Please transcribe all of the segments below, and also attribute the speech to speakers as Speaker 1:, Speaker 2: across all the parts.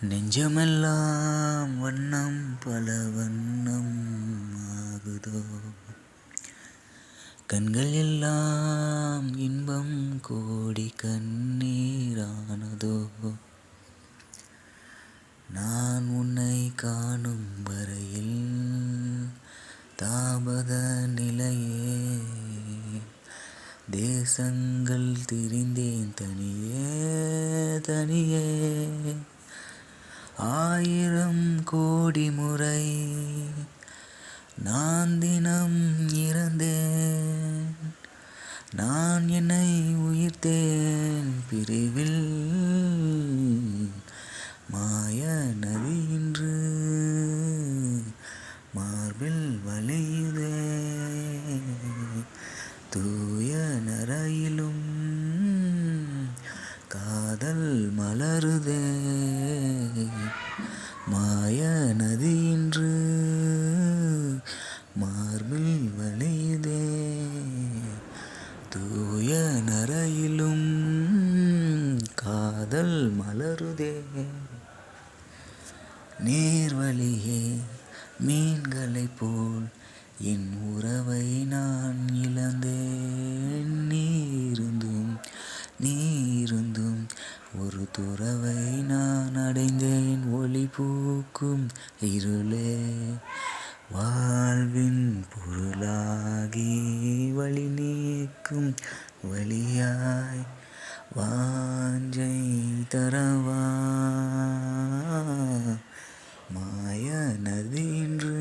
Speaker 1: நெஞ்சமெல்லாம் வண்ணம் பல வண்ணம் ஆகுதோ, கண்கள் எல்லாம் இன்பம் கோடி கண்ணீரானதோ. நான் உன்னை காணும் வரையில் தாபத நிலையே, தேசங்கள் திரிந்தேன் தனியே தனியே. 1000 கோடி முறை நான் தினம் இறந்தேன், நான் என்னை உயிர்த்தேன் பிரிவில். மாய நதி இன்று மார்பில் வலியுதே, தூய நரையிலும் காதல் மலருதே. மாய நதி இன்று மார்பில் வலியுதே, தூய நரையிலும் காதல் மலருதே. நேர்வழியே மீன்களைப் போல் என் உறவை நான் இழந்தேன். நீருந்தும் ஒரு துறவை நான் அடைந்தேன். ஒளி பூக்கும் இருளே வாழ்வின் பொருளாகி, வழி நீக்கும் வழியாய் வாஞ்சை தரவா. மாய நதி இன்று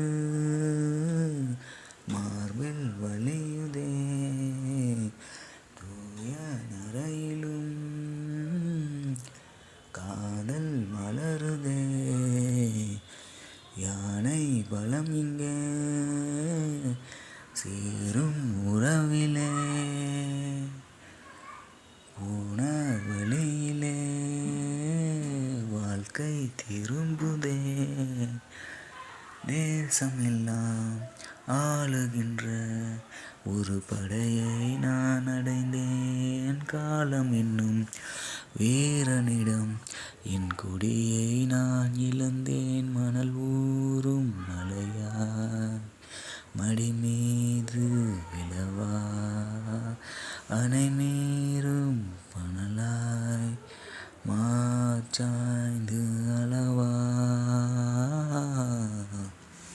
Speaker 1: மார்பில் வலியுதே, தூய நரையிலும் காதல் மலருதே. யானை பலம் இங்கே சேரும் உறவிலே, போன வழியிலே வாழ்க்கை திரும்புதே. தேசமெல்லாம் ஆளுகின்ற ஒரு படையை நான் அடைந்தேன். காலம் என்னும் வீரனிடம் என் கொடியை நான் இழந்தேன். மணல் ஊறும் மலையா மடி மீது விழவா, அணை மீது